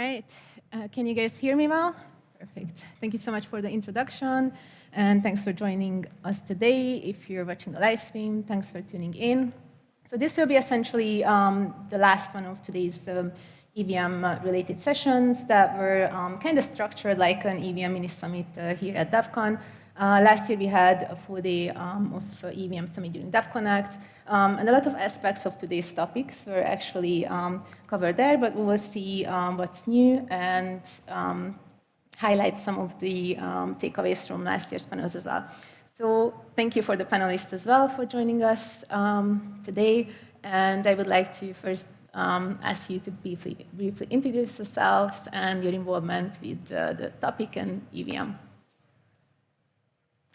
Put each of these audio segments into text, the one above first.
right. Can you guys hear me well? Perfect. Thank you so much for the introduction, and thanks for joining us today. If you're watching the live stream, thanks for tuning in. So this will be essentially the last one of today's EVM-related sessions that were kind of structured like an EVM mini summit here at Devcon. Last year we had a full day of EVM summit during DevConnect, and a lot of aspects of today's topics were actually covered there, but we will see what's new and highlight some of the takeaways from last year's panels as well. So thank you for the panelists as well for joining us today, and I would like to first ask you to briefly introduce yourselves and your involvement with the topic and EVM.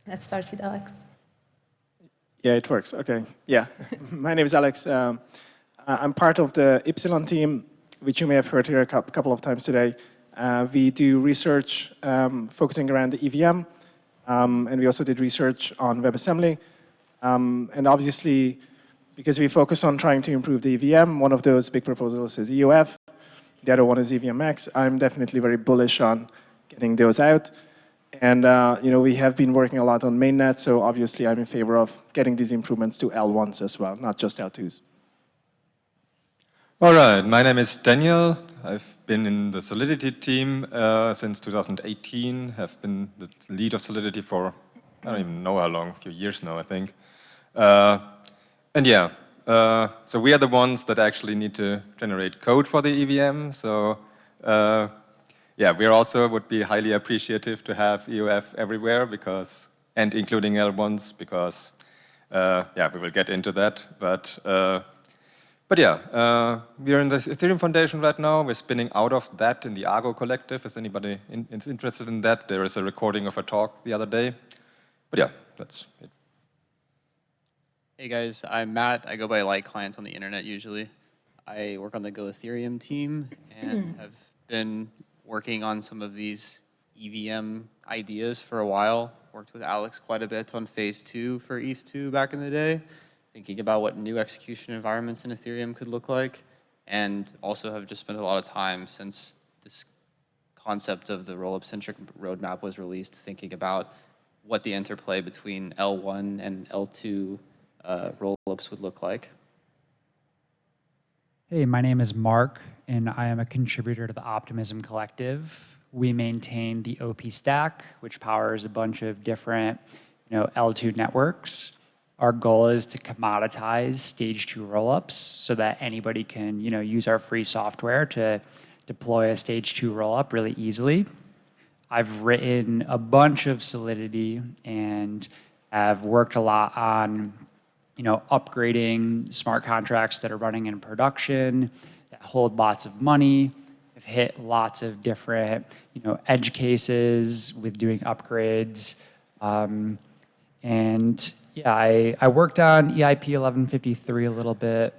Let's start with Alex. Yeah, it works. Okay. Yeah. My name is Alex. I'm part of the Epsilon team, which you may have heard here a couple of times today. We do research focusing around the EVM, and we also did research on WebAssembly. And obviously, because we focus on trying to improve the EVM, one of those big proposals is EOF. The other one is EVMX. I'm definitely very bullish on getting those out. And we have been working a lot on mainnet, so obviously I'm in favor of getting these improvements to L1s as well, not just L2s. All right, my name is Daniel. I've been in the Solidity team since 2018. Have been the lead of Solidity for, I don't even know how long, a few years now, I think. And yeah, so we are the ones that actually need to generate code for the EVM. So yeah, we also would be highly appreciative to have EOF everywhere and including L1s because, yeah, we will get into that. But yeah, we are in the Ethereum Foundation right now. We're spinning out of that in the Argo Collective. Is anybody interested in that? There is a recording of a talk the other day. But yeah, that's it. Hey guys, I'm Matt. I go by lightclient on the internet usually. I work on the Go Ethereum team and have been working on some of these EVM ideas for a while. Worked with Alex quite a bit on phase 2 for ETH2 back in the day, thinking about what new execution environments in Ethereum could look like, and also have just spent a lot of time since this concept of the rollup-centric roadmap was released, thinking about what the interplay between L1 and L2 rollups would look like. Hey, my name is Mark, and I am a contributor to the Optimism Collective. We maintain the OP stack, which powers a bunch of different L2 networks. Our goal is to commoditize stage 2 rollups so that anybody can use our free software to deploy a stage 2 rollup really easily. I've written a bunch of Solidity and have worked a lot on upgrading smart contracts that are running in production, that hold lots of money. I've hit lots of different, edge cases with doing upgrades. And yeah, I worked on EIP 1153 a little bit,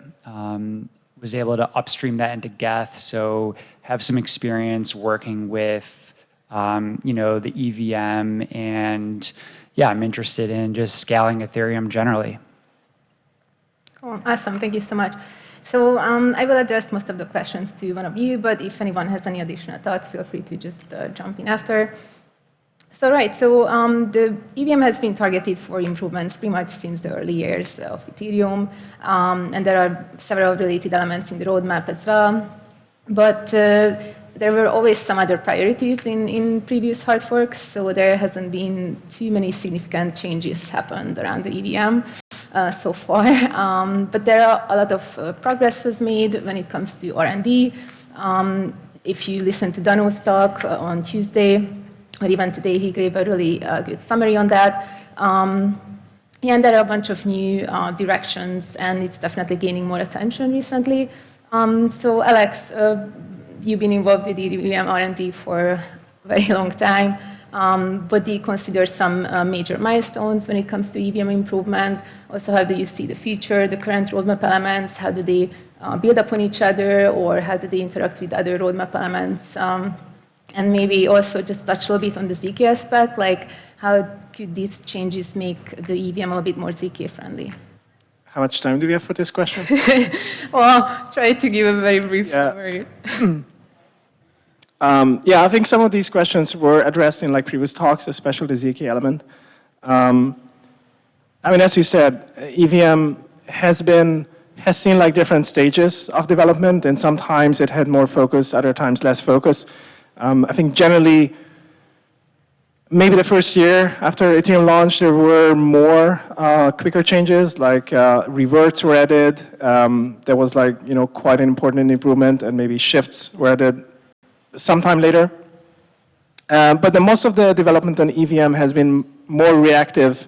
was able to upstream that into Geth, so have some experience working with, the EVM, and yeah, I'm interested in just scaling Ethereum generally. Cool. Awesome. Thank you so much. So I will address most of the questions to one of you, but if anyone has any additional thoughts, feel free to just jump in after. So the EVM has been targeted for improvements pretty much since the early years of Ethereum, and there are several related elements in the roadmap as well. But there were always some other priorities in previous hard forks, so there hasn't been too many significant changes happened around the EVM. So far, but there are a lot of progress was made when it comes to R&D. If you listen to Danu's talk on Tuesday, or even today, he gave a really good summary on that. Yeah, and there are a bunch of new directions, and it's definitely gaining more attention recently. So Alex, you've been involved with EVM R&D for a very long time. But do you consider some major milestones when it comes to EVM improvement? Also, how do you see the future, the current roadmap elements? How do they build upon each other, or how do they interact with other roadmap elements? And maybe also just touch a little bit on the ZK aspect, like how could these changes make the EVM a little bit more ZK friendly? How much time do we have for this question? Well, try to give a very brief summary. Yeah, I think some of these questions were addressed in like previous talks, especially the ZK element. I mean, as you said, EVM has seen like different stages of development, and sometimes it had more focus, other times less focus. I think generally, maybe the first year after Ethereum launched, there were more quicker changes, like reverts were added. There was like, quite an important improvement, and maybe shifts were added sometime later. But most of the development on EVM has been more reactive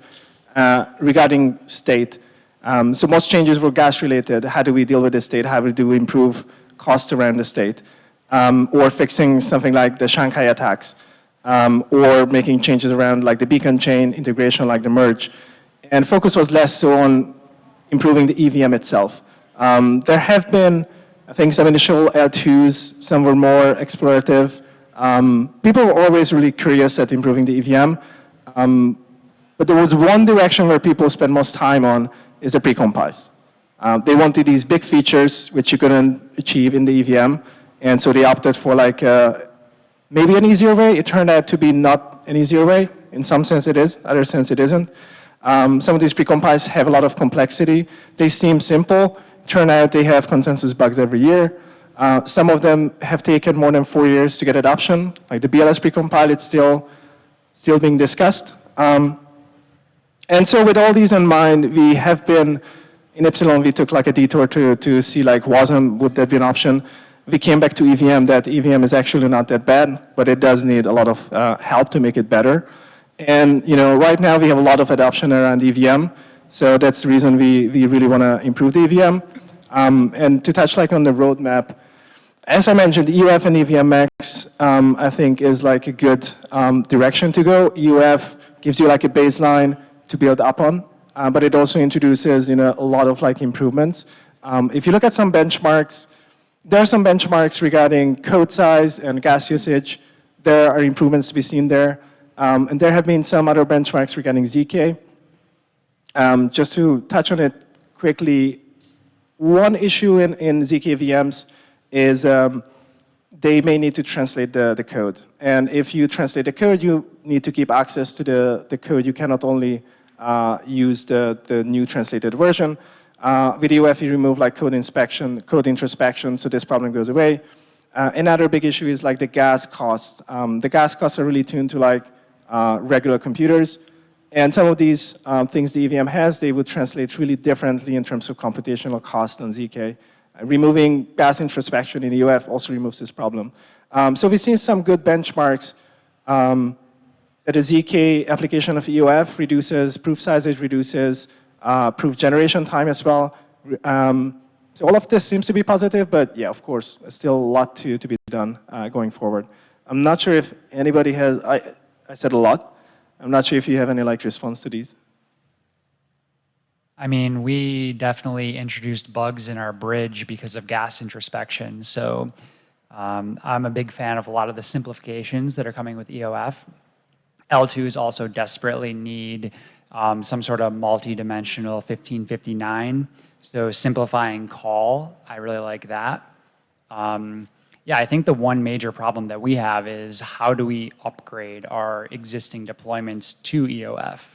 regarding state. So most changes were gas related. How do we deal with the state? How do we improve cost around the state? Or fixing something like the Shanghai attacks. Or making changes around like the beacon chain integration, like the merge. And focus was less so on improving the EVM itself. There have been, I think, some initial L2s, some were more explorative. People were always really curious at improving the EVM. But there was one direction where people spent most time on is the precompiles. They wanted these big features which you couldn't achieve in the EVM. And so they opted for like maybe an easier way. It turned out to be not an easier way. In some sense it is, other sense it isn't. Some of these precompiles have a lot of complexity. They seem simple. Turn out they have consensus bugs every year. Some of them have taken more than 4 years to get adoption. Like the BLS precompile, it's still being discussed. And so with all these in mind, we have been, in Epsilon, we took like a detour to see like WASM, would that be an option? We came back to EVM, that EVM is actually not that bad, but it does need a lot of help to make it better. And right now we have a lot of adoption around EVM, so that's the reason we really want to improve the EVM. And to touch like on the roadmap, as I mentioned, EUF and EVM Max, I think is like a good direction to go. EUF gives you like a baseline to build up on, but it also introduces a lot of like improvements. If you look at some benchmarks, there are some benchmarks regarding code size and gas usage. There are improvements to be seen there. And there have been some other benchmarks regarding ZK. Just to touch on it quickly, one issue in ZK VMs is they may need to translate the code. And if you translate the code, you need to keep access to the code. You cannot only use the new translated version. With EUF, you remove like code inspection, code introspection, so this problem goes away. Another big issue is like the gas cost. The gas costs are really tuned to like regular computers. And some of these things the EVM has, they would translate really differently in terms of computational cost on ZK. Removing gas introspection in EUF also removes this problem. So we've seen some good benchmarks that a ZK application of EUF reduces proof sizes, reduces proof generation time as well. So all of this seems to be positive, but yeah, of course, there's still a lot to be done going forward. I'm not sure if anybody has, I said a lot. I'm not sure if you have any like response to these. I mean, we definitely introduced bugs in our bridge because of gas introspection. So I'm a big fan of a lot of the simplifications that are coming with EOF. L2s also desperately need some sort of multi-dimensional 1559. So simplifying call, I really like that. Yeah, I think the one major problem that we have is how do we upgrade our existing deployments to EOF?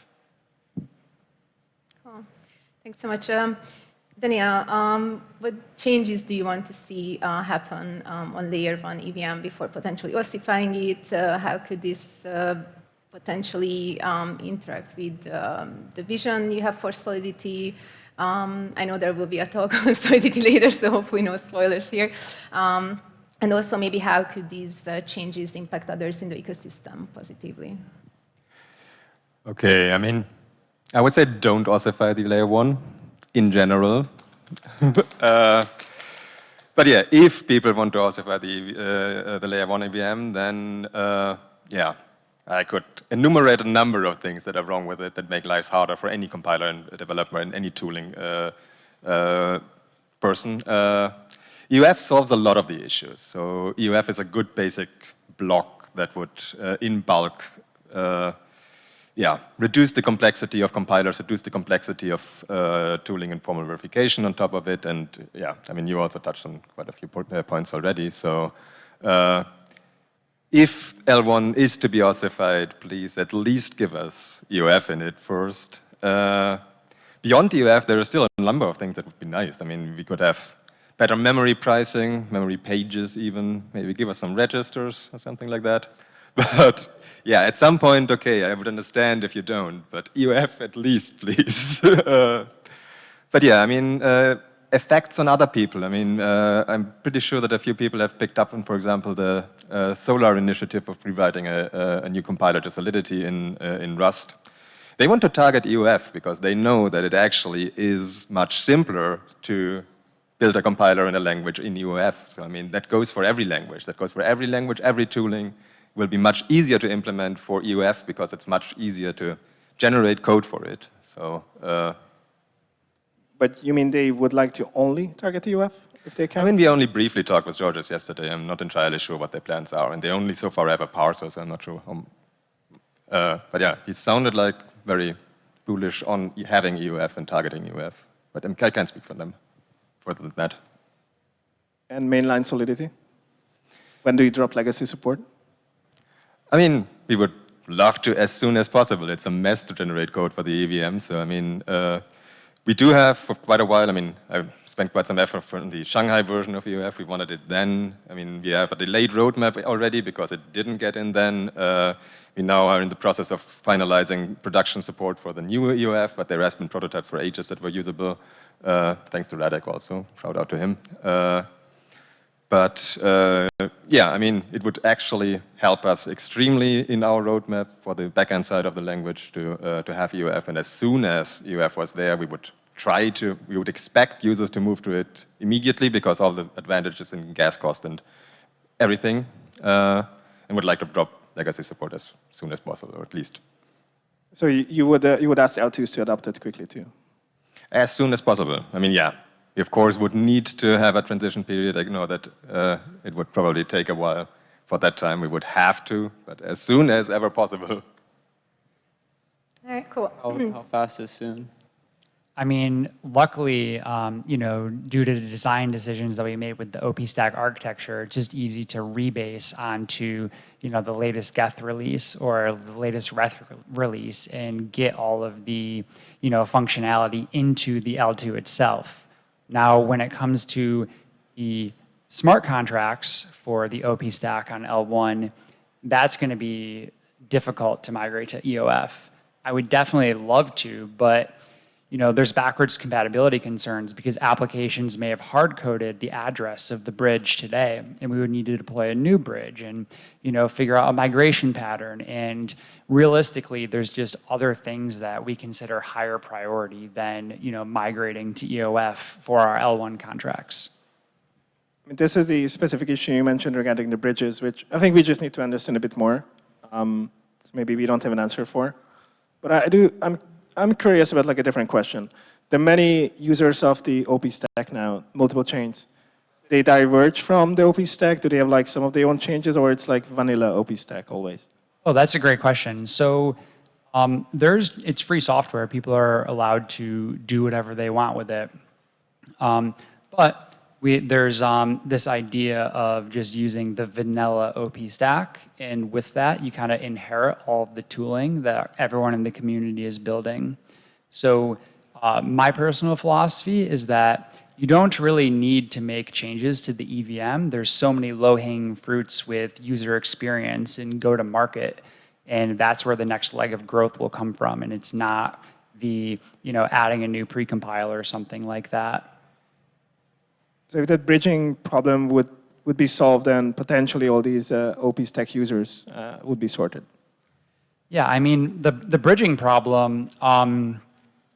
Cool. Thanks so much. Danielle, what changes do you want to see happen on layer 1 EVM before potentially ossifying it? How could this potentially interact with the vision you have for Solidity? I know there will be a talk on Solidity later, so hopefully no spoilers here. And also maybe how could these changes impact others in the ecosystem positively? Okay, I mean, I would say don't ossify the layer 1 in general. But yeah, if people want to ossify the layer 1 EVM, then yeah, I could enumerate a number of things that are wrong with it that make lives harder for any compiler and developer and any tooling person. EUF solves a lot of the issues. So EUF is a good basic block that would, in bulk, yeah, reduce the complexity of compilers, reduce the complexity of tooling and formal verification on top of it. And yeah, I mean, you also touched on quite a few points already. So if L1 is to be ossified, please at least give us EOF in it first. Beyond EOF, there are still a number of things that would be nice. I mean, we could have better memory pricing, memory pages even, maybe give us some registers or something like that. But yeah, at some point, okay, I would understand if you don't, but EOF at least, please. But yeah, I mean, effects on other people. I mean, I'm pretty sure that a few people have picked up on, for example, the Solar initiative of rewriting a new compiler to Solidity in Rust. They want to target EOF because they know that it actually is much simpler to build a compiler in a language in EOF. So I mean, that goes for every language. That goes for every language, every tooling will be much easier to implement for EOF because it's much easier to generate code for it. So. But you mean they would like to only target EOF if they can? I mean, we only briefly talked with Georges yesterday. I'm not entirely sure what their plans are, and they only so far have a parser, so I'm not sure. But yeah, he sounded like very bullish on having EOF and targeting EOF. But I can't speak for them further than that. And mainline Solidity? When do you drop legacy support? I mean, we would love to as soon as possible. It's a mess to generate code for the EVM. So, I mean, we do have for quite a while. I mean, I spent quite some effort on the Shanghai version of EOF. We wanted it then. I mean, we have a delayed roadmap already because it didn't get in then. We now are in the process of finalizing production support for the new EOF, but there has been prototypes for ages that were usable. Thanks to Radek also. Shout out to him. But yeah, I mean, it would actually help us extremely in our roadmap for the backend side of the language to have EOF. And as soon as EOF was there, we would expect users to move to it immediately because all the advantages in gas cost and everything, and would like to drop legacy support as soon as possible, or at least. So you would ask L2s to adopt it quickly too? As soon as possible. I mean, yeah. We, of course, would need to have a transition period. I know that it would probably take a while. For that time, we would have to, but as soon as ever possible. All right, cool. How fast is soon? I mean, luckily, you know, due to the design decisions that we made with the OP stack architecture, it's just easy to rebase onto, you know, the latest Geth release or the latest Reth release and get all of the, you know, functionality into the L2 itself. Now, when it comes to the smart contracts for the OP stack on L1, that's going to be difficult to migrate to EOF. I would definitely love to, but you know, there's backwards compatibility concerns because applications may have hard-coded the address of the bridge today, and we would need to deploy a new bridge and, you know, figure out a migration pattern. And realistically, there's just other things that we consider higher priority than, you know, migrating to EOF for our L1 contracts. I mean, this is the specific issue you mentioned regarding the bridges, which I think we just need to understand a bit more. So maybe we don't have an answer for. But I'm curious about like a different question. The many users of the OP stack now, multiple chains, they diverge from the OP stack? Do they have like some of their own changes, or it's like vanilla OP stack always? Oh, that's a great question. So it's free software. People are allowed to do whatever they want with it. But there's this idea of just using the vanilla OP stack, and with that, you kind of inherit all of the tooling that everyone in the community is building. So my personal philosophy is that you don't really need to make changes to the EVM. There's so many low-hanging fruits with user experience and go-to-market, and that's where the next leg of growth will come from, and it's not the, you know, adding a new precompiler or something like that. So if that bridging problem would be solved, then potentially all these OP stack users would be sorted. Yeah, I mean, the bridging problem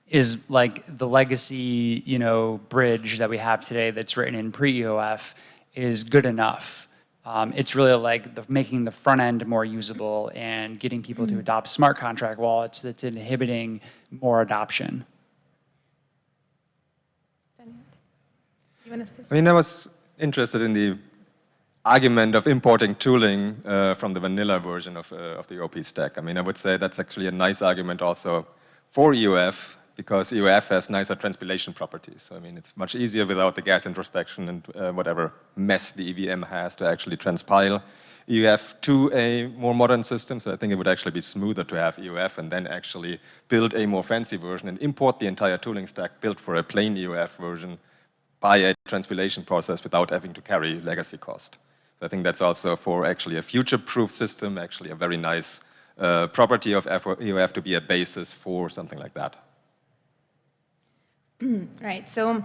is like the legacy, you know, bridge that we have today that's written in pre-EOF is good enough. It's really like making the front end more usable and getting people to adopt smart contract wallets that's inhibiting more adoption. I mean, I was interested in the argument of importing tooling from the vanilla version of the OP stack. I mean, I would say that's actually a nice argument also for EOF, because EOF has nicer transpilation properties. So I mean, it's much easier without the gas introspection and whatever mess the EVM has to actually transpile EOF to a more modern system. So I think it would actually be smoother to have EOF and then actually build a more fancy version and import the entire tooling stack built for a plain EOF version by a transpilation process without having to carry legacy cost. So I think that's also for actually a future-proof system, actually a very nice property of EOF to be a basis for something like that. Right. So,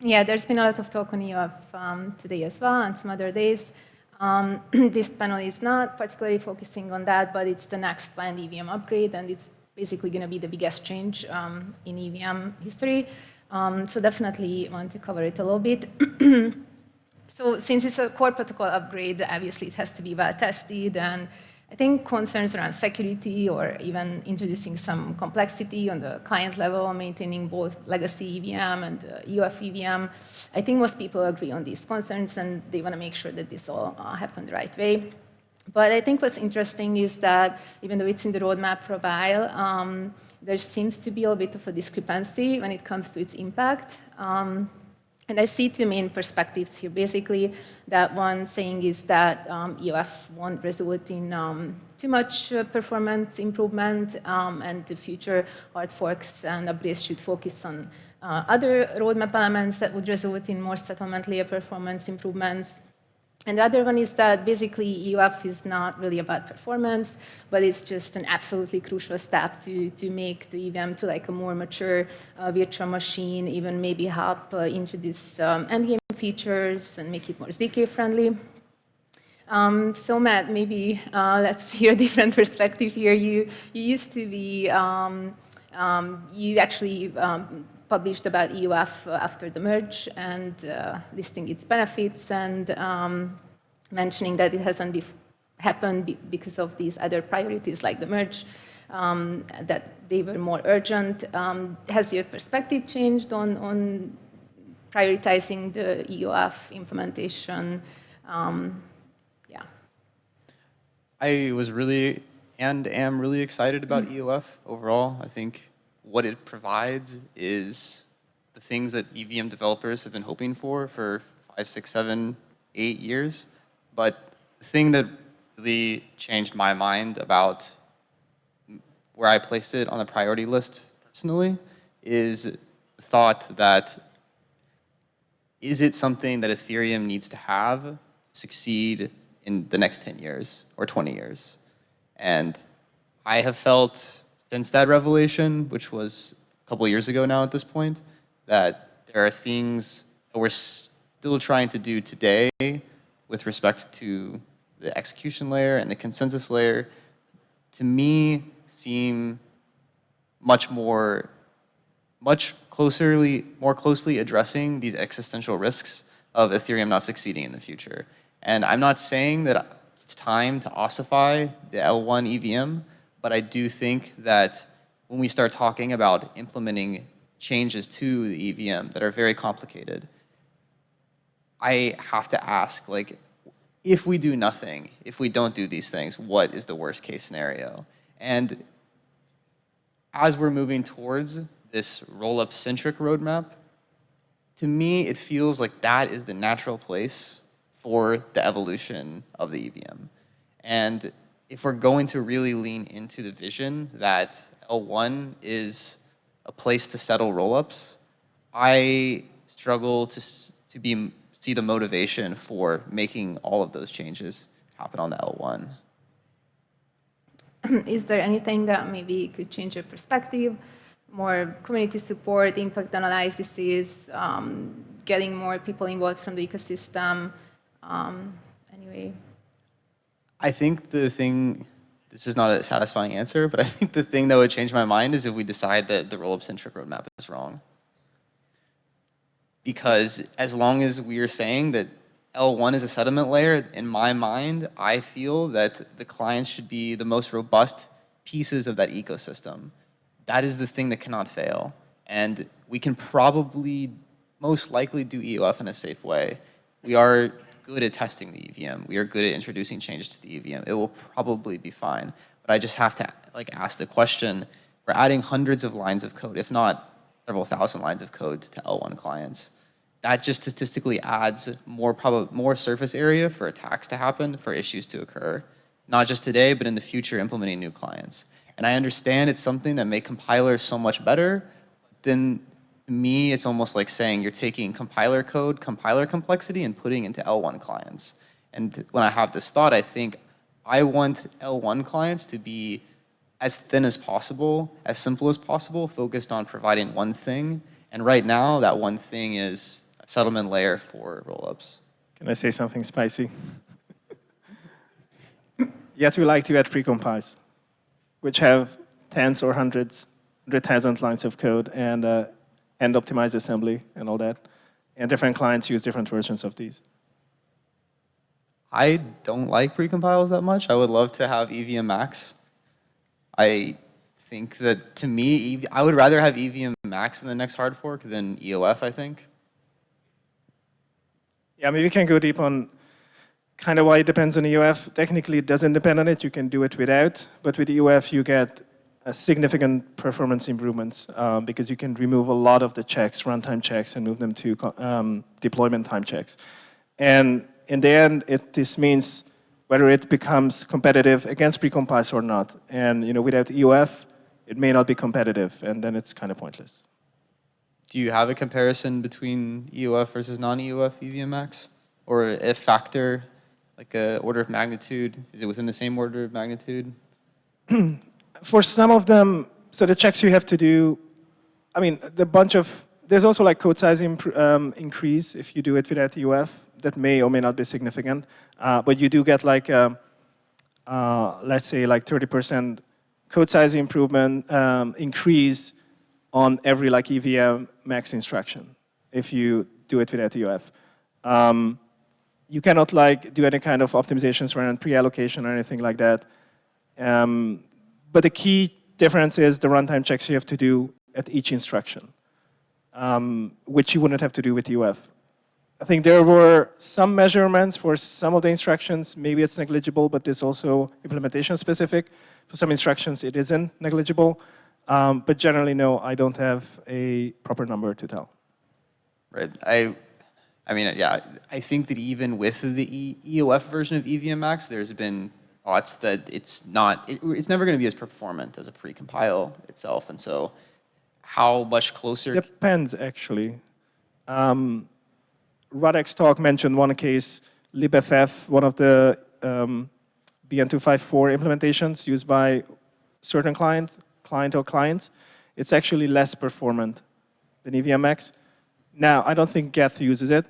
yeah, there's been a lot of talk on EOF today as well, and some other days. This panel is not particularly focusing on that, but it's the next planned EVM upgrade, and it's basically going to be the biggest change in EVM history. So definitely want to cover it a little bit. So since it's a core protocol upgrade, obviously it has to be well tested, and I think concerns around security or even introducing some complexity on the client level, maintaining both legacy EVM and EOF EVM, I think most people agree on these concerns and they want to make sure that this all happen the right way. But I think what's interesting is that even though it's in the roadmap for a while, there seems to be a bit of a discrepancy when it comes to its impact. And I see two main perspectives here. Basically, that one saying is that EOF won't result in too much performance improvement, and the future hard forks and upgrades should focus on other roadmap elements that would result in more settlement layer performance improvements. And the other one is that basically EOF is not really about performance, but it's just an absolutely crucial step to make the EVM to like a more mature virtual machine, even maybe help introduce endgame features and make it more ZK friendly. So Matt, maybe let's hear a different perspective here. You used to be, you actually published about EOF after the merge and listing its benefits and mentioning that it hasn't happened because of these other priorities like the merge, that they were more urgent. Has your perspective changed on prioritizing the EOF implementation? Yeah. I was really and am really excited about EOF overall. I think what it provides is the things that EVM developers have been hoping for 5, 6, 7, 8 years. But the thing that really changed my mind about where I placed it on the priority list personally is the thought that is it something that Ethereum needs to have to succeed in the next 10 years or 20 years? And I have felt since that revelation, which was a couple of years ago now at this point, that there are things that we're still trying to do today with respect to the execution layer and the consensus layer, to me, seem more closely addressing these existential risks of Ethereum not succeeding in the future. And I'm not saying that it's time to ossify the L1 EVM, but I do think that when we start talking about implementing changes to the EVM that are very complicated, I have to ask, like, if we do nothing, if we don't do these things, what is the worst case scenario? And as we're moving towards this roll-up centric roadmap, to me, it feels like that is the natural place for the evolution of the EVM. And if we're going to really lean into the vision that L1 is a place to settle rollups, I struggle to see the motivation for making all of those changes happen on the L1. Is there anything that maybe could change your perspective? More community support, impact analysis, getting more people involved from the ecosystem? Anyway. I think the thing, this is not a satisfying answer, but I think the thing that would change my mind is if we decide that the roll-up centric roadmap is wrong. Because as long as we are saying that L1 is a settlement layer, in my mind, I feel that the clients should be the most robust pieces of that ecosystem. That is the thing that cannot fail. And we can probably most likely do EOF in a safe way. We are good at testing the EVM. We are good at introducing changes to the EVM. It will probably be fine. But I just have to ask the question, we're adding hundreds of lines of code, if not several thousand lines of code to L1 clients. That just statistically adds more surface area for attacks to happen, for issues to occur, not just today, but in the future implementing new clients. And I understand it's something that make compilers so much better, then to me, it's almost like saying you're taking compiler code, compiler complexity, and putting into L1 clients. And when I have this thought, I think I want L1 clients to be as thin as possible, as simple as possible, focused on providing one thing. And right now, that one thing is a settlement layer for rollups. Can I say something spicy? Yet we like to add precompiles, which have tens or hundreds, 100,000 lines of code and optimized assembly and all that. And different clients use different versions of these. I don't like precompiles that much. I would love to have EVM Max. I think that, to me, I would rather have EVM Max in the next hard fork than EOF, I think. Yeah, maybe we can go deep on kind of why it depends on EOF. Technically, it doesn't depend on it. You can do it without. But with EOF, you get a significant performance improvements because you can remove a lot of the checks, runtime checks, and move them to deployment time checks. And in the end, this means whether it becomes competitive against precompiles or not. And without EOF, it may not be competitive, and then it's kind of pointless. Do you have a comparison between EOF versus non-EOF EVM Max? Or a factor, like an order of magnitude? Is it within the same order of magnitude? For some of them, so the checks you have to do, I mean, there's also like code size increase if you do it without EOF. That may or may not be significant. But you do get like, let's say like 30% code size improvement increase on every like EVM max instruction if you do it without EOF. You cannot like do any kind of optimizations around pre-allocation or anything like that. But the key difference is the runtime checks you have to do at each instruction, which you wouldn't have to do with EOF. I think there were some measurements for some of the instructions. Maybe it's negligible, but there's also implementation specific. For some instructions, it isn't negligible. But generally, no, I don't have a proper number to tell. Right. I mean, yeah, I think that even with the EOF version of EVM Max, there's been thoughts that it's never going to be as performant as a precompile itself. And so how much closer? Depends, actually. Radek's talk mentioned one case, libff, one of the BN254 implementations used by certain client or clients. It's actually less performant than EVM Max. Now, I don't think Geth uses it.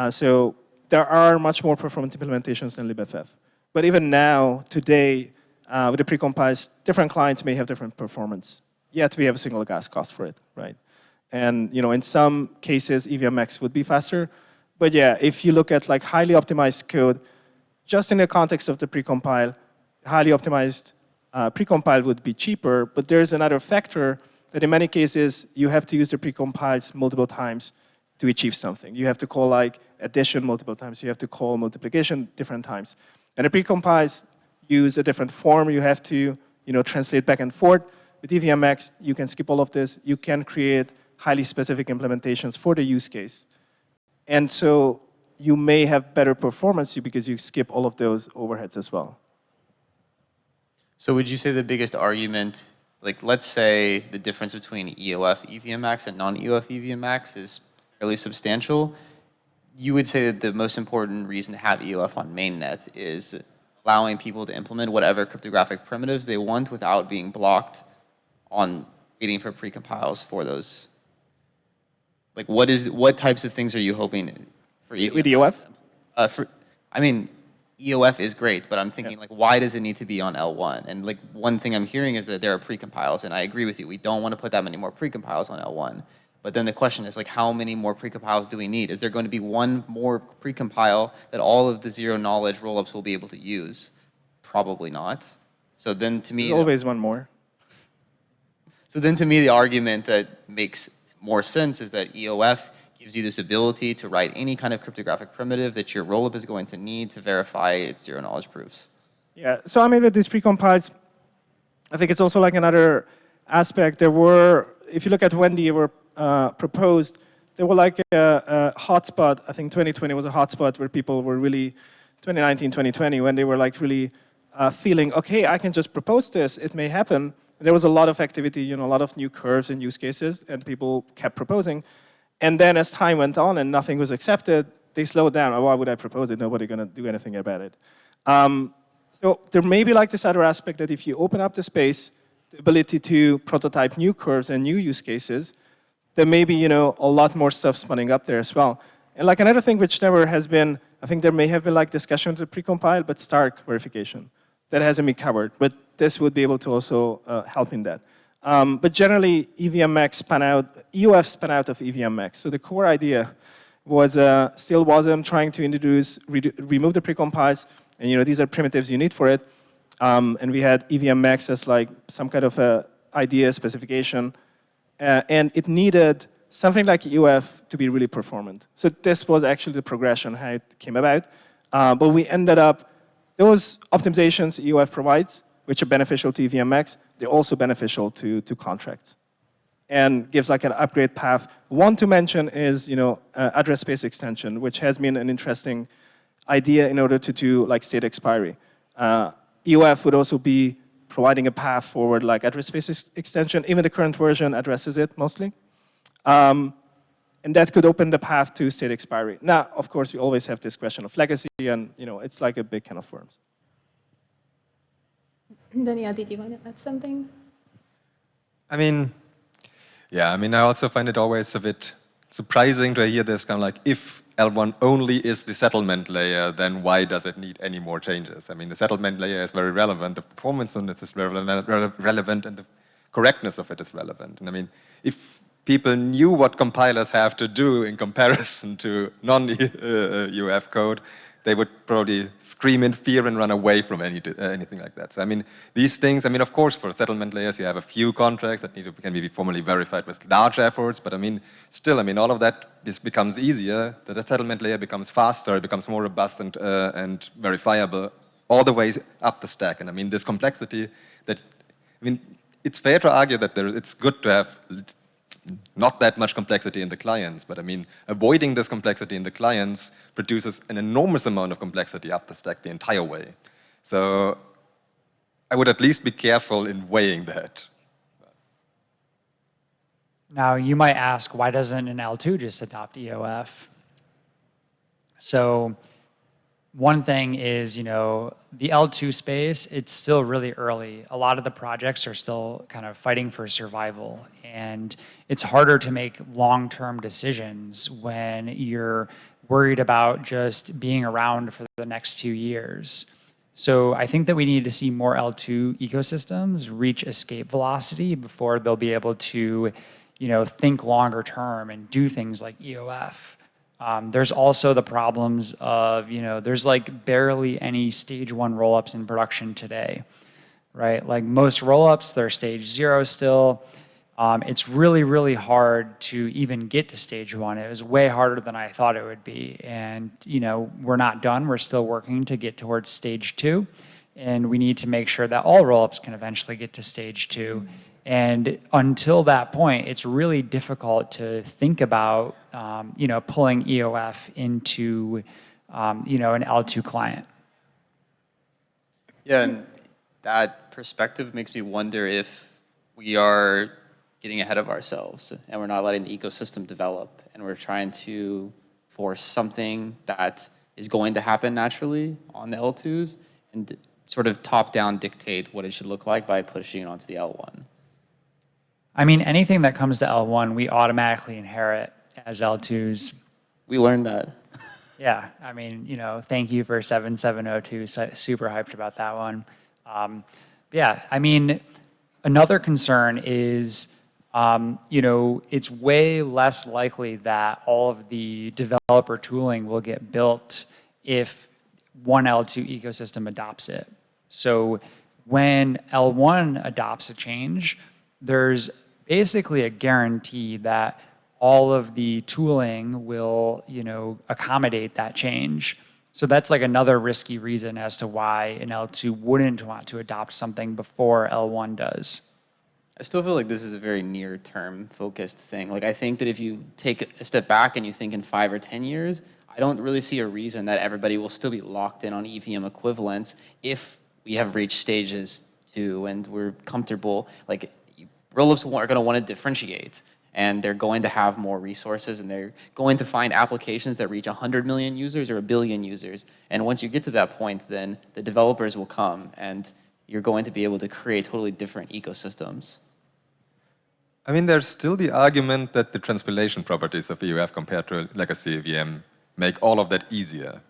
So there are much more performant implementations than libff. But even now, today, with the precompiles, different clients may have different performance. Yet we have a single gas cost for it, right? And in some cases, EVM Max would be faster. But yeah, if you look at like highly optimized code, just in the context of the precompile, highly optimized precompile would be cheaper. But there's another factor that in many cases, you have to use the precompiles multiple times to achieve something. You have to call like addition multiple times. You have to call multiplication different times. And the precompiles use a different form. You have to translate back and forth. With EVM Max, you can skip all of this. You can create highly specific implementations for the use case. And so you may have better performance because you skip all of those overheads as well. So would you say the biggest argument, like let's say the difference between EOF EVM Max and non-EOF EVM Max is fairly substantial, you would say that the most important reason to have EOF on mainnet is allowing people to implement whatever cryptographic primitives they want without being blocked on waiting for precompiles for those. Like what types of things are you hoping for EOF? With EOF? I mean, EOF is great, but I'm thinking like, why does it need to be on L1? And like one thing I'm hearing is that there are precompiles, and I agree with you. We don't want to put that many more precompiles on L1. But then the question is like, how many more precompiles do we need? Is there going to be one more precompile that all of the zero knowledge rollups will be able to use? Probably not. So then to me, there's always one more. So then to me, the argument that makes more sense is that EOF gives you this ability to write any kind of cryptographic primitive that your rollup is going to need to verify its zero knowledge proofs. Yeah, so I mean with these precompiles, I think it's also like another aspect, there were, if you look at when they were proposed, there were like a hotspot. I think 2020 was a hotspot where people were really, 2019, 2020, when they were like really feeling, okay, I can just propose this, it may happen. There was a lot of activity, you know, a lot of new curves and use cases, and people kept proposing. And then as time went on and nothing was accepted, they slowed down. Oh, why would I propose it? Nobody's going to do anything about it. So there may be like this other aspect that if you open up the space, the ability to prototype new curves and new use cases, there may be, you know, a lot more stuff spawning up there as well. And like another thing which never has been, I think there may have been like discussion with the precompile, but Stark verification. That hasn't been covered, but this would be able to also help in that. But generally, EVM-Max spun out, EOF spun out of EVM-Max. So the core idea was still WASM trying to introduce, remove the precompiles, and you know these are primitives you need for it. And we had EVM-Max as like some kind of a idea specification, and it needed something like EOF to be really performant. So this was actually the progression how it came about. But we ended up, those optimizations EOF provides, which are beneficial to EVM-Max, they're also beneficial to contracts, and gives like an upgrade path. One to mention is, you know, address space extension, which has been an interesting idea in order to do like state expiry. EOF would also be providing a path forward like address space extension. Even the current version addresses it mostly. And that could open the path to state expiry. Now, of course, we always have this question of legacy, and you know, it's like a big can of worms. Daniel, did you want to add something? I mean, yeah, I mean, I also find it always a bit surprising to hear this kind of like, if L1 only is the settlement layer, then why does it need any more changes? I mean, the settlement layer is very relevant, the performance on it is relevant, and the correctness of it is relevant. And I mean, if people knew what compilers have to do in comparison to non-EOF code, they would probably scream in fear and run away from anything like that. So I mean, these things, I mean, of course, for settlement layers, you have a few contracts that can be formally verified with large efforts, but I mean, still, I mean, all of that becomes easier, that the settlement layer becomes faster, it becomes more robust and verifiable all the way up the stack. And I mean, this complexity that, I mean, it's fair to argue that it's good to have not that much complexity in the clients, but I mean, avoiding this complexity in the clients produces an enormous amount of complexity up the stack the entire way. So I would at least be careful in weighing that. Now, you might ask, why doesn't an L2 just adopt EOF? So one thing is, you know, the L2 space, it's still really early. A lot of the projects are still kind of fighting for survival. And it's harder to make long-term decisions when you're worried about just being around for the next few years. So I think that we need to see more L2 ecosystems reach escape velocity before they'll be able to, you know, think longer term and do things like EOF. There's also the problems of, you know, there's like barely any stage 1 rollups in production today, right? Like most rollups, they're stage 0 still. It's really, really hard to even get to stage 1. It was way harder than I thought it would be. And, you know, we're not done. We're still working to get towards stage 2. And we need to make sure that all rollups can eventually get to stage 2. And until that point, it's really difficult to think about, you know, pulling EOF into, you know, an L2 client. Yeah, and that perspective makes me wonder if we are getting ahead of ourselves and we're not letting the ecosystem develop, and we're trying to force something that is going to happen naturally on the L2s and sort of top-down dictate what it should look like by pushing it onto the L1. I mean, anything that comes to L1, we automatically inherit as L2s. We learned that. Yeah, I mean, you know, thank you for 7702, super hyped about that one. Yeah, I mean, another concern is, you know, it's way less likely that all of the developer tooling will get built if one L2 ecosystem adopts it. So when L1 adopts a change, there's basically a guarantee that all of the tooling will, you know, accommodate that change. So that's like another risky reason as to why an L2 wouldn't want to adopt something before L1 does. I still feel like this is a very near-term focused thing. Like, I think that if you take a step back and you think in 5 or 10 years, I don't really see a reason that everybody will still be locked in on EVM equivalents if we have reached stages 2 and we're comfortable. Like, rollups are going to want to differentiate, and they're going to have more resources, and they're going to find applications that reach 100 million users or 1 billion users. And once you get to that point, then the developers will come, and you're going to be able to create totally different ecosystems. I mean, there's still the argument that the transpilation properties of EUF compared to legacy EVM make all of that easier.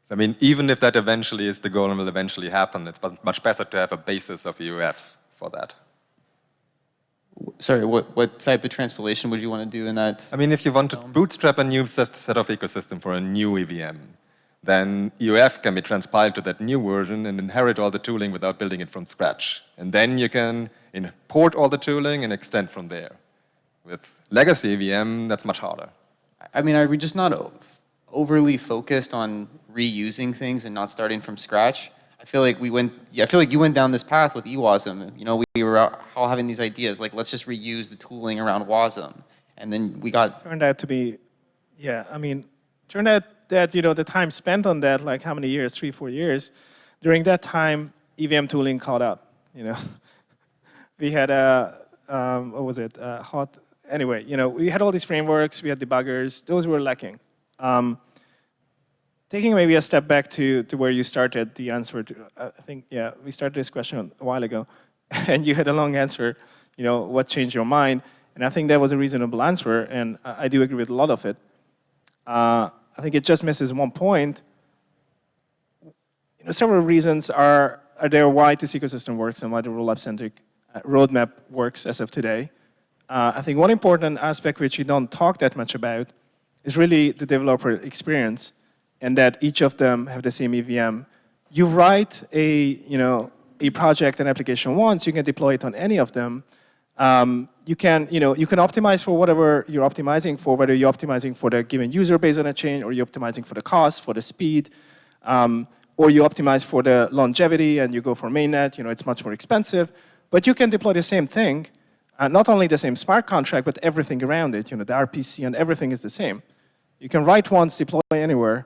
So, I mean, even if that eventually is the goal and will eventually happen, it's much better to have a basis of EUF for that. Sorry, what type of transpilation would you want to do in that? I mean, if you want to bootstrap a new set of ecosystem for a new EVM, then EUF can be transpiled to that new version and inherit all the tooling without building it from scratch. And then you can import all the tooling and extend from there. With legacy EVM, that's much harder. I mean, are we just not overly focused on reusing things and not starting from scratch? I feel like you went down this path with eWASM. You know, we were all having these ideas, like, let's just reuse the tooling around WASM. And then we got... Turned out to be, yeah, I mean, turned out that, you know, the time spent on that, like how many years, 3, 4 years, during that time, EVM tooling caught up, you know. We had what was it, anyway, you know, we had all these frameworks, we had debuggers, those were lacking. Taking maybe a step back to where you started the answer to, I think, yeah, we started this question a while ago, and you had a long answer, you know, what changed your mind, and I think that was a reasonable answer, and I do agree with a lot of it. I think it just misses one point. You know, several reasons are there why this ecosystem works and why the rollup-centric roadmap works as of today. I think one important aspect which we don't talk that much about is really the developer experience, and that each of them have the same EVM. You write a project, an application once, you can deploy it on any of them. You can optimize for whatever you're optimizing for, whether you're optimizing for the given user base on a chain, or you're optimizing for the cost, for the speed, or you optimize for the longevity and you go for mainnet, you know, it's much more expensive. But you can deploy the same thing, not only the same smart contract, but everything around it, you know, the RPC and everything is the same. You can write once, deploy anywhere.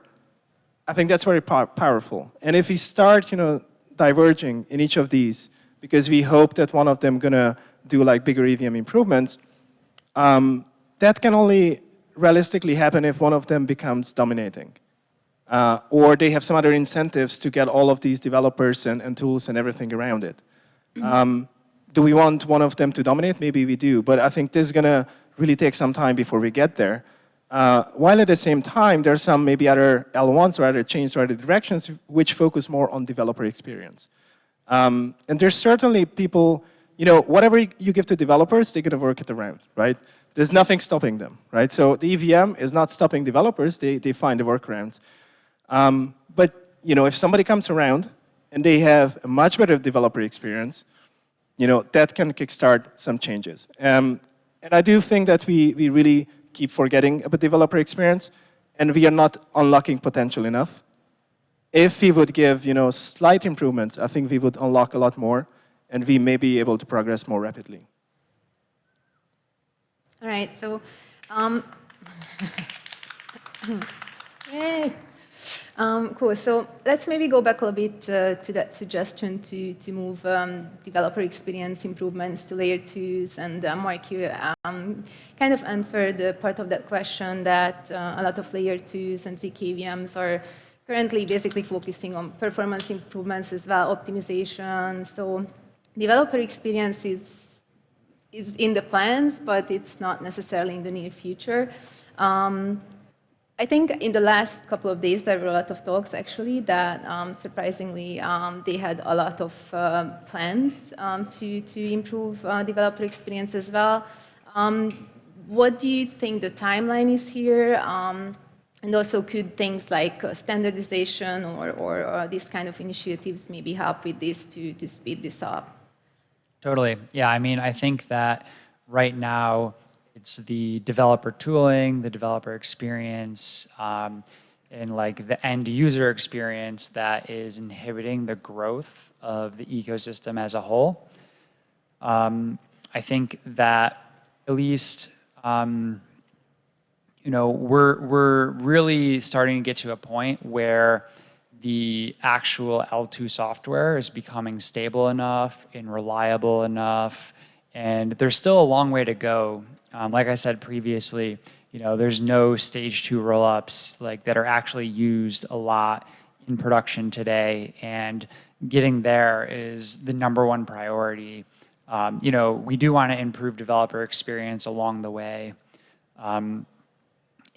I think that's very powerful. And if we start, you know, diverging in each of these, because we hope that one of them gonna do like bigger EVM improvements, that can only realistically happen if one of them becomes dominating. Or they have some other incentives to get all of these developers and tools and everything around it. Do we want one of them to dominate? Maybe we do, but I think this is gonna really take some time before we get there. While at the same time, there are some maybe other L1s or other chains or other directions which focus more on developer experience. And there's certainly people, you know, whatever you give to developers, they're gonna work it around, right? There's nothing stopping them, right? So the EVM is not stopping developers, they find the workarounds. But, you know, if somebody comes around and they have a much better developer experience, you know, that can kickstart some changes. And I do think that we really keep forgetting about developer experience, and we are not unlocking potential enough. If we would give, you know, slight improvements, I think we would unlock a lot more, and we may be able to progress more rapidly. All right, so, yay. Cool, so let's maybe go back a little bit to that suggestion to move developer experience improvements to layer 2s, and Mark, you kind of answered part of that question that a lot of layer 2s and ZKVMs are currently basically focusing on performance improvements as well, optimization. So developer experience is in the plans, but it's not necessarily in the near future. I think in the last couple of days, there were a lot of talks, actually, that surprisingly, they had a lot of plans to improve developer experience as well. What do you think the timeline is here? And also, could things like standardization or these kind of initiatives maybe help with this to speed this up? Totally. Yeah, I mean, I think that right now, it's the developer tooling, the developer experience, and like the end user experience that is inhibiting the growth of the ecosystem as a whole. I think that at least, we're really starting to get to a point where the actual L2 software is becoming stable enough and reliable enough, and there's still a long way to go. Like I said previously, there's no stage 2 rollups that are actually used a lot in production today, and getting there is the #1 priority. We do want to improve developer experience along the way.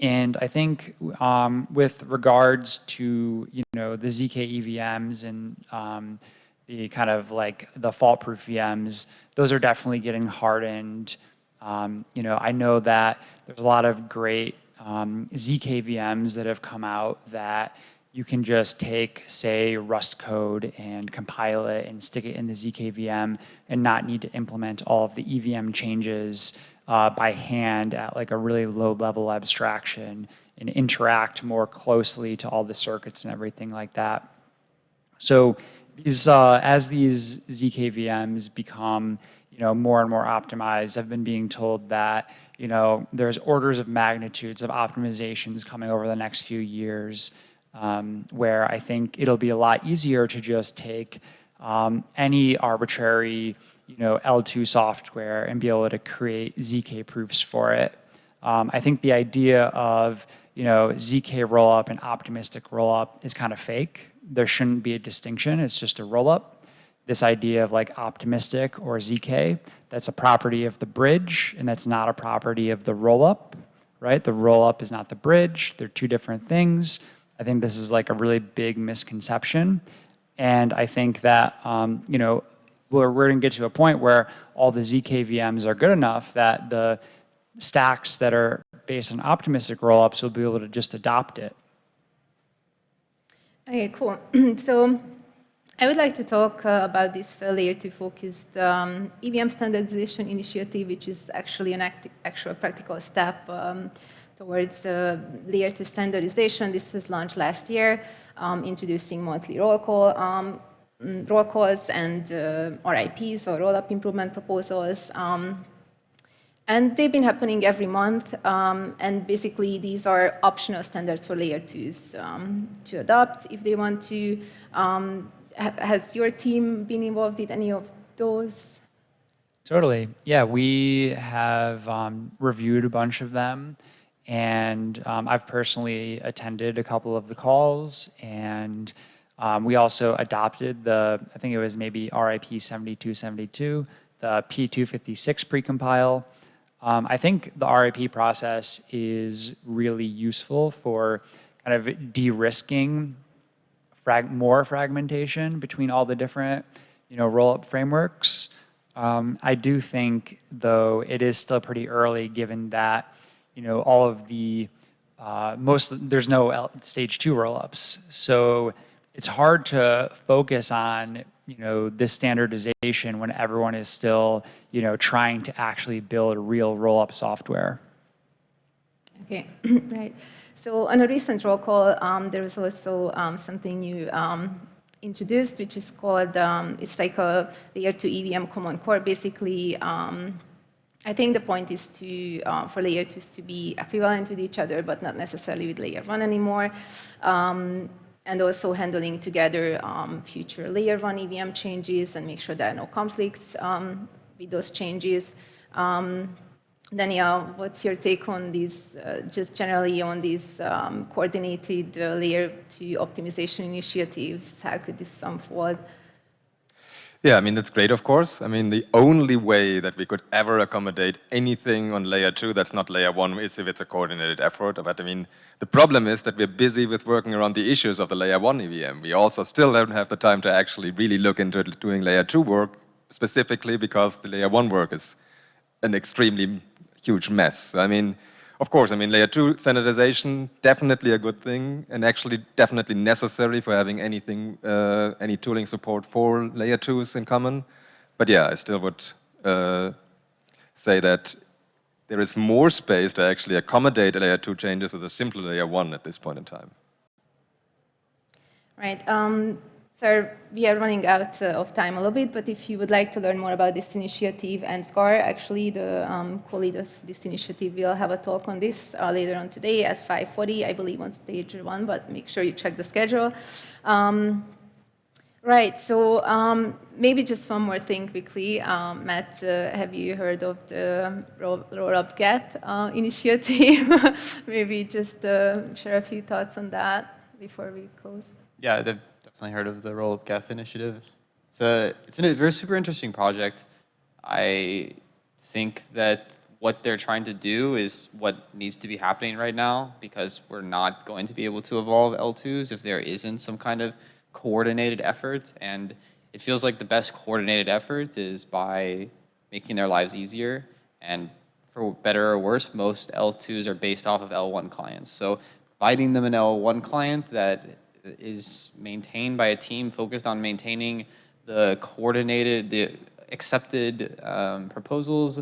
And I think with regards to, the ZK EVMs and the kind of the fault-proof VMs, those are definitely getting hardened. I know that there's a lot of great ZK VMs that have come out that you can just take, say, Rust code and compile it and stick it in the ZK VM and not need to implement all of the EVM changes by hand at a really low-level abstraction and interact more closely to all the circuits and everything like that. So as these ZK VMs become more and more optimized, I've been being told that there's orders of magnitudes of optimizations coming over the next few years, where I think it'll be a lot easier to just take any arbitrary L2 software and be able to create ZK proofs for it. I think the idea of ZK rollup and optimistic rollup is kind of fake. There shouldn't be a distinction. It's just a rollup. This idea of optimistic or ZK, that's a property of the bridge, and that's not a property of the rollup, right? The rollup is not the bridge. They're two different things. I think this is a really big misconception. And I think that, we're going to get to a point where all the ZK VMs are good enough that the stacks that are based on optimistic rollups will be able to just adopt it. Okay, cool. So I would like to talk about this layer 2 focused EVM standardization initiative, which is actually an actual practical step towards layer 2 standardization. This was launched last year, introducing monthly roll calls and RIPs, or roll-up improvement proposals. And they've been happening every month. And basically, these are optional standards for layer 2s to adopt if they want to. Has your team been involved in any of those? Totally. Yeah, we have reviewed a bunch of them. And I've personally attended a couple of the calls, and we also adopted I think it was maybe RIP 7272, the P256 precompile. I think the RIP process is really useful for kind of de-risking more fragmentation between all the different, roll-up frameworks. I do think, though, it is still pretty early, given that all of the there's no stage 2 rollups. So it's hard to focus on, this standardization when everyone is still, trying to actually build real roll-up software. Okay, right. So on a recent roll call, there was also something new introduced, which is called, it's like a layer 2 EVM common core. Basically, I think the point is for layer 2s to be equivalent with each other, but not necessarily with layer 1 anymore. And also handling together future layer 1 EVM changes and make sure there are no conflicts with those changes. Daniel, what's your take on these, just generally on these coordinated layer 2 optimization initiatives? How could this unfold? Yeah, that's great, of course. The only way that we could ever accommodate anything on layer 2 that's not layer 1 is if it's a coordinated effort. But the problem is that we're busy with working around the issues of the layer 1 EVM. We also still don't have the time to actually really look into doing layer 2 work, specifically because the layer 1 work is an extremely huge mess. Of course, layer 2 standardization, definitely a good thing, and actually definitely necessary for having any tooling support for layer 2s in common. But yeah, I still would say that there is more space to actually accommodate layer 2 changes with a simple layer 1 at this point in time. Right. So we are running out of time a little bit, but if you would like to learn more about this initiative and SCAR, actually the co-lead of this initiative will have a talk on this later on today at 5:40, I believe, on stage 1, but make sure you check the schedule. Right, so maybe just one more thing quickly. Matt, have you heard of the Roll-Up Get initiative? Maybe just share a few thoughts on that before we close. Yeah, they've definitely heard of the Roll-Up Geth initiative. It's a very super interesting project. I think that what they're trying to do is what needs to be happening right now, because we're not going to be able to evolve L2s if there isn't some kind of coordinated effort. And it feels like the best coordinated effort is by making their lives easier. And for better or worse, most L2s are based off of L1 clients. So providing them an L1 client that is maintained by a team focused on maintaining the accepted proposals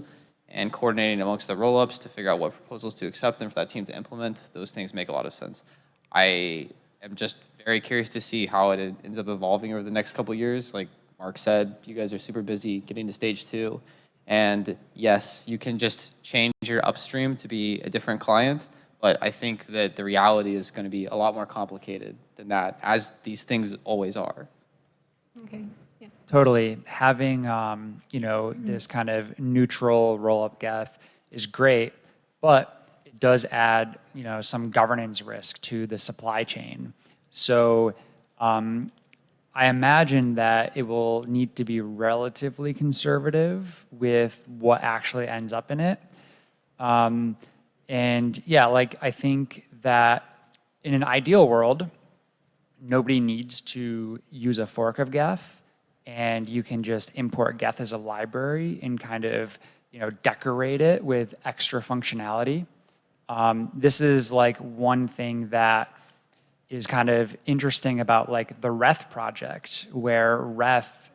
and coordinating amongst the roll-ups to figure out what proposals to accept and for that team to implement, those things make a lot of sense. I am just very curious to see how it ends up evolving over the next couple of years. Like Mark said, you guys are super busy getting to stage 2. And yes, you can just change your upstream to be a different client, but I think that the reality is going to be a lot more complicated than that, as these things always are. Okay. Yeah. Totally. Having this kind of neutral roll-up geth is great, but it does add some governance risk to the supply chain. So I imagine that it will need to be relatively conservative with what actually ends up in it. And yeah, I think that in an ideal world, nobody needs to use a fork of geth, and you can just import geth as a library and kind of decorate it with extra functionality. This is one thing that is kind of interesting about the Reth project, where Reth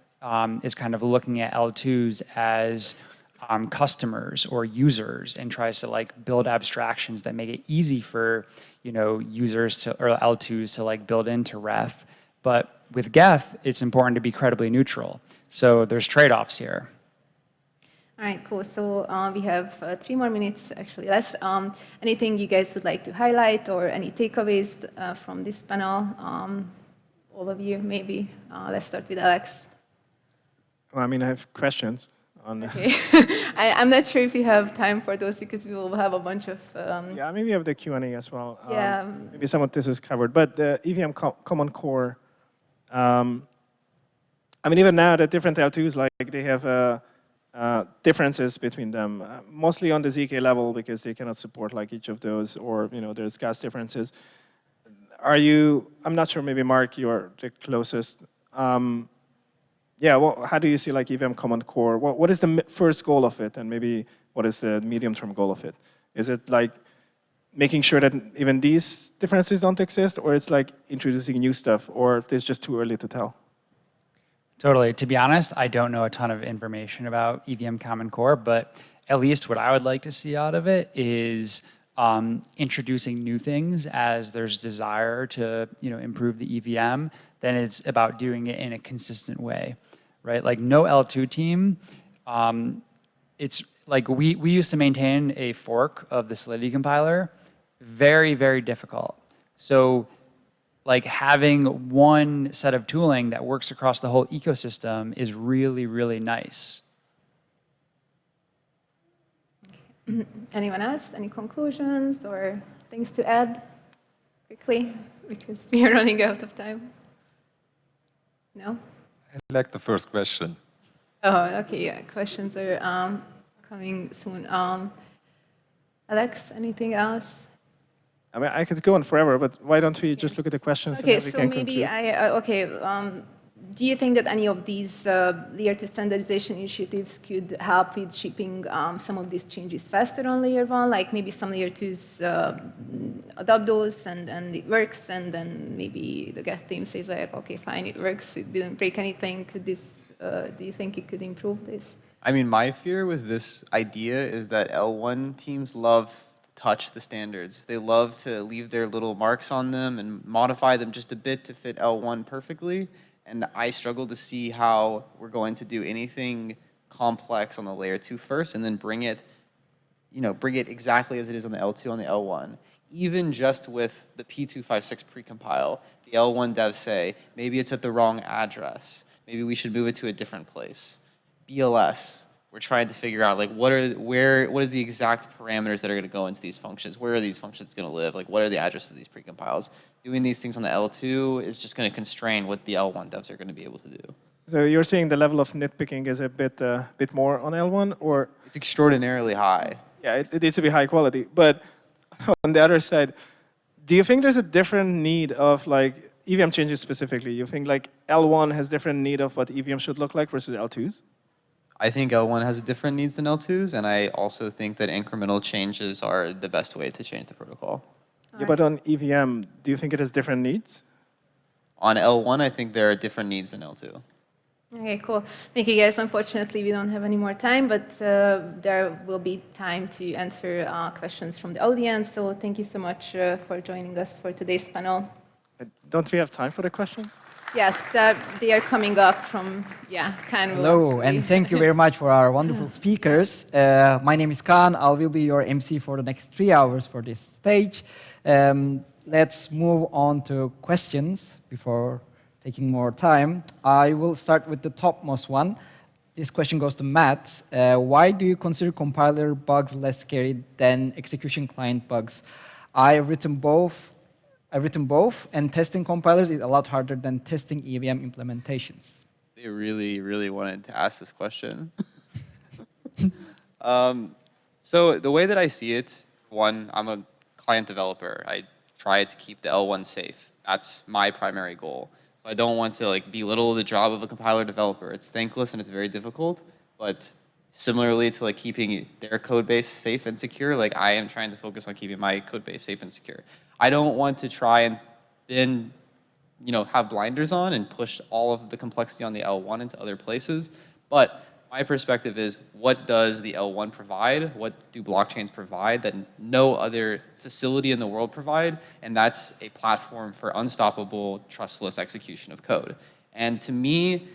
is kind of looking at L2s as customers or users and tries to build abstractions that make it easy for users to or L2s to build into Reth. But with geth, it's important to be credibly neutral. So there's trade-offs here. All right, cool. So we have 3 more minutes, actually less. Anything you guys would like to highlight or any takeaways from this panel? All of you, maybe. Let's start with Alex. Well, I mean, I have questions on. Okay. I'm not sure if you have time for those because we will have a bunch of. Yeah, maybe we have the Q&A as well. Yeah. Maybe some of this is covered, but the EVM Common Core. I mean, even now the different L2s, they have differences between them, mostly on the ZK level because they cannot support each of those, or there's gas differences. I'm not sure, maybe Mark, you're the closest. Yeah, well, how do you see EVM Common Core? What is the first goal of it, and maybe what is the medium-term goal of it? Is it making sure that even these differences don't exist, or it's introducing new stuff, or it's just too early to tell? Totally. To be honest, I don't know a ton of information about EVM Common Core, but at least what I would like to see out of it is introducing new things as there's desire to improve the EVM. Then it's about doing it in a consistent way, right? No L2 team. It's we used to maintain a fork of the Solidity compiler. Very, very difficult. So having one set of tooling that works across the whole ecosystem is really, really nice. Anyone else? Any conclusions or things to add quickly? Because we are running out of time. No? I like the first question. Oh, okay. Yeah, questions are coming soon. Alex, anything else? I mean, I could go on forever, but why don't we just look at the questions and Okay, then we so can maybe conclude? do you think that any of these layer 2 standardization initiatives could help with shipping some of these changes faster on layer 1? Maybe some layer 2s adopt those and it works, and then maybe the Geth team says okay, fine, it works, it didn't break anything. Could this, do you think it could improve this? I mean, my fear with this idea is that L1 teams love to touch the standards. They love to leave their little marks on them and modify them just a bit to fit L1 perfectly. And I struggle to see how we're going to do anything complex on the layer 2 first and then bring it exactly as it is on the L2 on the L1. Even just with the P256 precompile, the L1 dev say, maybe it's at the wrong address. Maybe we should move it to a different place. BLS, we're trying to figure out like what is the exact parameters that are going to go into these functions? Where are these functions going to live? Like what are the addresses of these precompiles? Doing these things on the L2 is just going to constrain what the L1 devs are going to be able to do. So you're saying the level of nitpicking is a bit more on L1, or It's extraordinarily high. yeah, it needs to be high quality. But on the other side, do you think there's a different need of like EVM changes specifically? You think like L1 has different need of what EVM should look like versus L2s? I think L1 has different needs than L2s, and I also think that incremental changes are the best way to change the protocol. Yeah, but on EVM, do you think it has different needs? On L1, I think there are different needs than L2. Okay, cool. Thank you, guys. Unfortunately, we don't have any more time, but there will be time to answer questions from the audience. So thank you so much for joining us for today's panel. Don't we have time for the questions? Yes, they are coming up from, Khan. Hello, and thank you very much for our wonderful speakers. My name is Khan. I will be your MC for the next 3 hours for this stage. Let's move on to questions before taking more time. I will start with the topmost one. This question goes to Matt. Why do you consider compiler bugs less scary than execution client bugs? I've written both, and testing compilers is a lot harder than testing EVM implementations. They really, really wanted to ask this question. So the way that I see it, one, I'm a client developer. I try to keep the L1 safe. That's my primary goal. So I don't want to like belittle the job of a compiler developer. It's thankless and it's very difficult, but similarly to like keeping their code base safe and secure, like I am trying to focus on keeping my code base safe and secure. I don't want to try and then, have blinders on and push all of the complexity on the L1 into other places. But my perspective is, what does the L1 provide? What do blockchains provide that no other facility in the world provide? And that's a platform for unstoppable, trustless execution of code. And to me,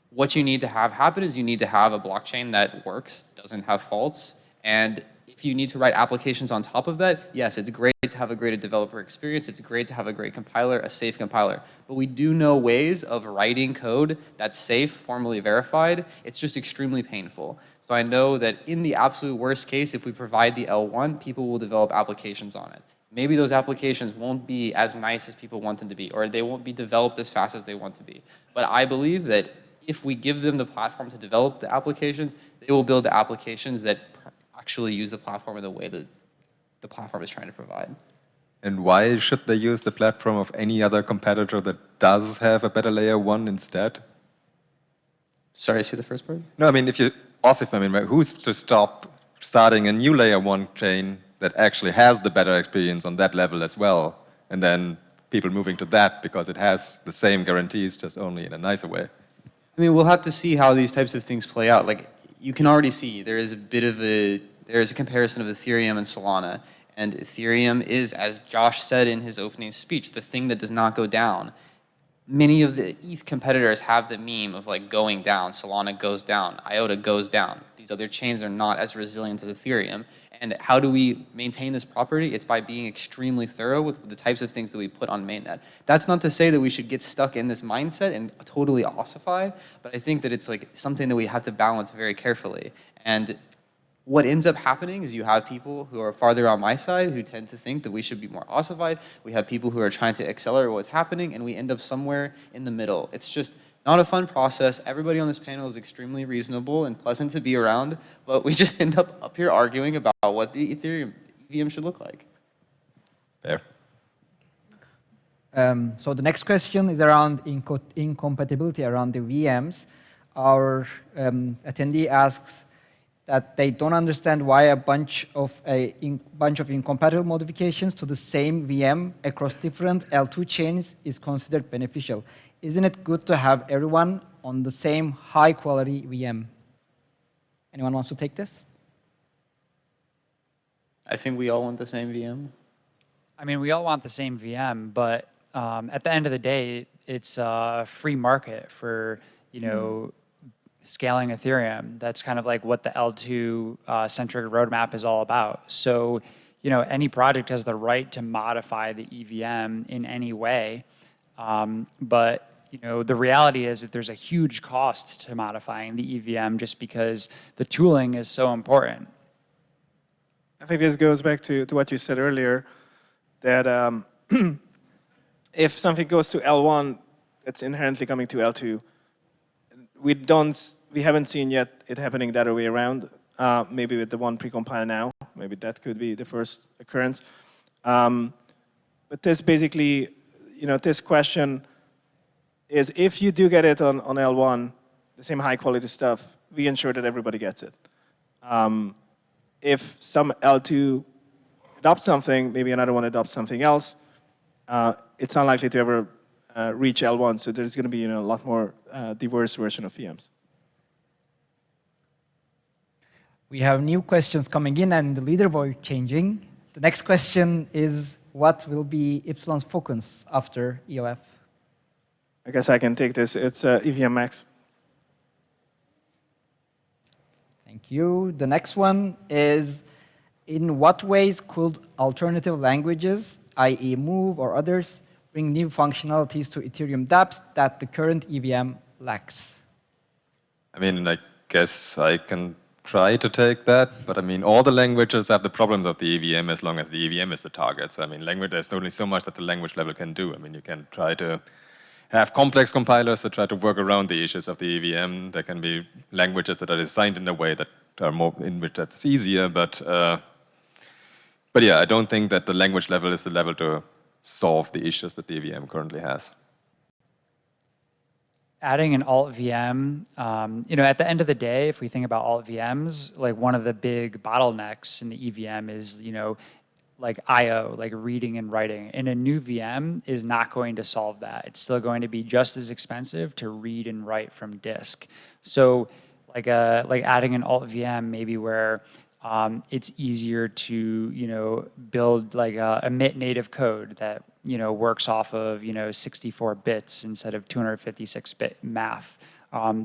what you need to have happen is you need to have a blockchain that works, doesn't have faults, and if you need to write applications on top of that, yes, it's great to have a great developer experience. It's great to have a great compiler, a safe compiler. But we do know ways of writing code that's safe, formally verified. It's just extremely painful. So I know that in the absolute worst case, if we provide the L1, people will develop applications on it. Maybe those applications won't be as nice as people want them to be, or they won't be developed as fast as they want to be. But I believe that if we give them the platform to develop the applications, they will build the applications that actually use the platform in the way that the platform is trying to provide. And why should they use the platform of any other competitor that does have a better layer 1 instead? Sorry, say the first part? No, I mean, who's to stop starting a new layer 1 chain that actually has the better experience on that level as well, and then people moving to that because it has the same guarantees, just only in a nicer way? I mean, we'll have to see how these types of things play out. Like, you can already see there is a comparison of Ethereum and Solana. And Ethereum is, as Josh said in his opening speech, the thing that does not go down. Many of the ETH competitors have the meme of like going down. Solana goes down. IOTA goes down. These other chains are not as resilient as Ethereum. And how do we maintain this property? It's by being extremely thorough with the types of things that we put on mainnet. That's not to say that we should get stuck in this mindset and totally ossify, but I think that it's like something that we have to balance very carefully. And what ends up happening is you have people who are farther on my side who tend to think that we should be more ossified. We have people who are trying to accelerate what's happening, and we end up somewhere in the middle. It's just not a fun process. Everybody on this panel is extremely reasonable and pleasant to be around, but we just end up here arguing about what the Ethereum EVM should look like. Fair. So the next question is around incompatibility around the VMs. Our attendee asks that they don't understand why a bunch of incompatible modifications to the same VM across different L2 chains is considered beneficial. Isn't it good to have everyone on the same high-quality VM? Anyone wants to take this? I think we all want the same VM. I mean, we all want the same VM, but at the end of the day, it's a free market for, you know, scaling Ethereum. That's kind of like what the L2 centric roadmap is all about. So, you know, any project has the right to modify the EVM in any way. But you know, the reality is that there's a huge cost to modifying the EVM just because the tooling is so important. I think this goes back to what you said earlier, that if something goes to L1, it's inherently coming to L2. We haven't seen yet it happening the other way around. Maybe with the one precompile now, maybe that could be the first occurrence. But this basically, you know, this question is if you do get it on L1, the same high quality stuff, we ensure that everybody gets it. If some L2 adopts something, maybe another one adopts something else, it's unlikely to ever reach L1, so there's going to be, you know, a lot more diverse version of VMs. We have new questions coming in and the leaderboard changing. The next question is, what will be Epsilon's focus after EOF? I guess I can take this. It's EVM Max. Thank you. The next one is, in what ways could alternative languages, i.e. Move or others, bring new functionalities to Ethereum dApps that the current EVM lacks? I mean, I guess I can try to take that, but I mean, all the languages have the problems of the EVM as long as the EVM is the target. So I mean, there's only so much that the language level can do. I mean, you can try to have complex compilers that try to work around the issues of the EVM. There can be languages that are designed in a way that are more, in which that's easier, but yeah, I don't think that the language level is the level to solve the issues that the EVM currently has. Adding an alt VM, you know, at the end of the day, if we think about alt VMs, like one of the big bottlenecks in the EVM is, you know, like I/O, like reading and writing. And a new VM is not going to solve that. It's still going to be just as expensive to read and write from disk. So like adding an alt VM maybe where it's easier to, you know, build like a emit native code that, you know, works off of, you know, 64 bits instead of 256-bit math.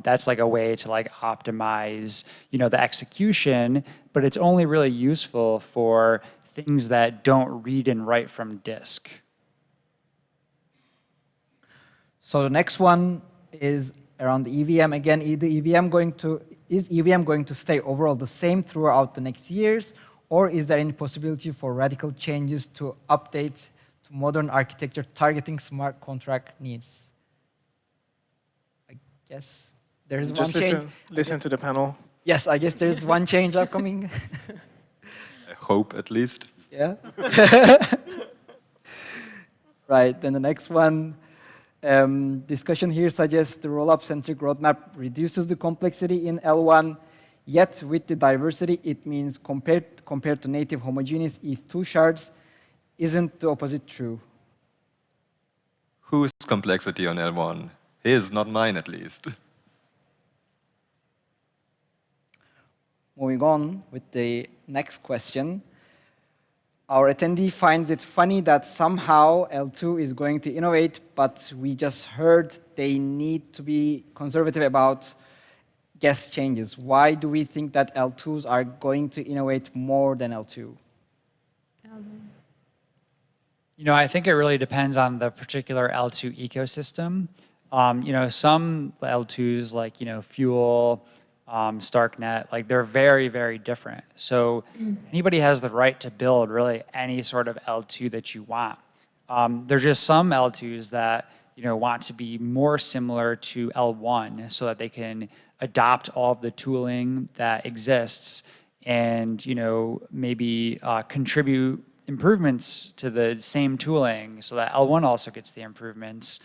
That's like a way to like optimize, you know, the execution, but it's only really useful for things that don't read and write from disk. So the next one is around the EVM again. Is EVM going to stay overall the same throughout the next years, or is there any possibility for radical changes to update to modern architecture targeting smart contract needs? I guess there is one change. Listen to the panel. Yes, I guess there's one change upcoming. I hope, at least. Yeah. Right, then the next one. Discussion here suggests the rollup-centric roadmap reduces the complexity in L1, yet with the diversity, it means compared to native homogeneous ETH2 shards, isn't the opposite true? Whose complexity on L1? His, not mine at least. Moving on with the next question. Our attendee finds it funny that somehow L2 is going to innovate, but we just heard they need to be conservative about gas changes. Why do we think that L2s are going to innovate more than L2? You know, I think it really depends on the particular L2 ecosystem. You know, some L2s like, you know, Fuel, Starknet, like they're very, very different. So anybody has the right to build really any sort of L2 that you want. There's just some L2s that, you know, want to be more similar to L1 so that they can adopt all of the tooling that exists and, you know, maybe contribute improvements to the same tooling so that L1 also gets the improvements.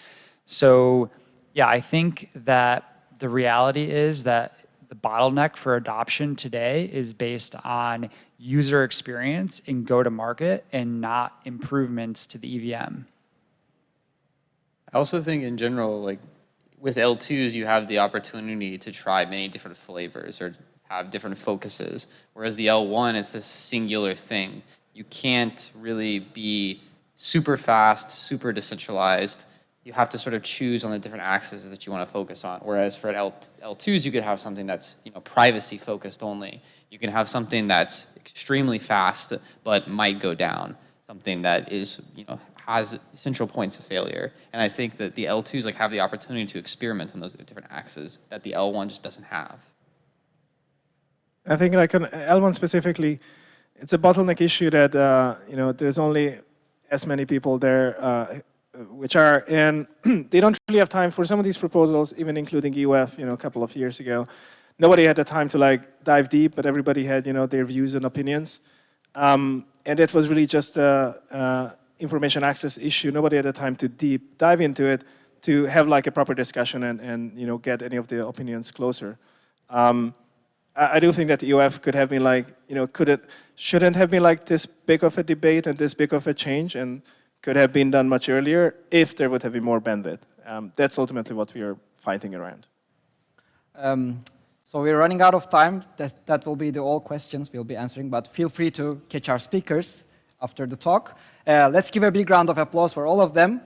So yeah, I think that the reality is that the bottleneck for adoption today is based on user experience in go-to-market and not improvements to the EVM. I also think in general, like with L2s, you have the opportunity to try many different flavors or have different focuses, whereas the L1 is this singular thing. You can't really be super fast, super decentralized. You you have to sort of choose on the different axes that you want to focus on. Whereas for L2s, you could have something that's privacy focused only. You can have something that's extremely fast but might go down. Something that is has central points of failure. And I think that the L2s have the opportunity to experiment on those different axes that the L1 just doesn't have. I think on L1 specifically, it's a bottleneck issue that there's only as many people there which are in. They don't really have time for some of these proposals, even including EUF. A couple of years ago, nobody had the time to dive deep, but everybody had their views and opinions, and it was really just information access issue. Nobody had the time to deep dive into it to have a proper discussion and get any of the opinions closer. I do think that the EUF could have been shouldn't have been this big of a debate and this big of a change, and could have been done much earlier if there would have been more bandwidth. That's ultimately what we are fighting around. So we're running out of time. That will be all questions we'll be answering, but feel free to catch our speakers after the talk. Let's give a big round of applause for all of them.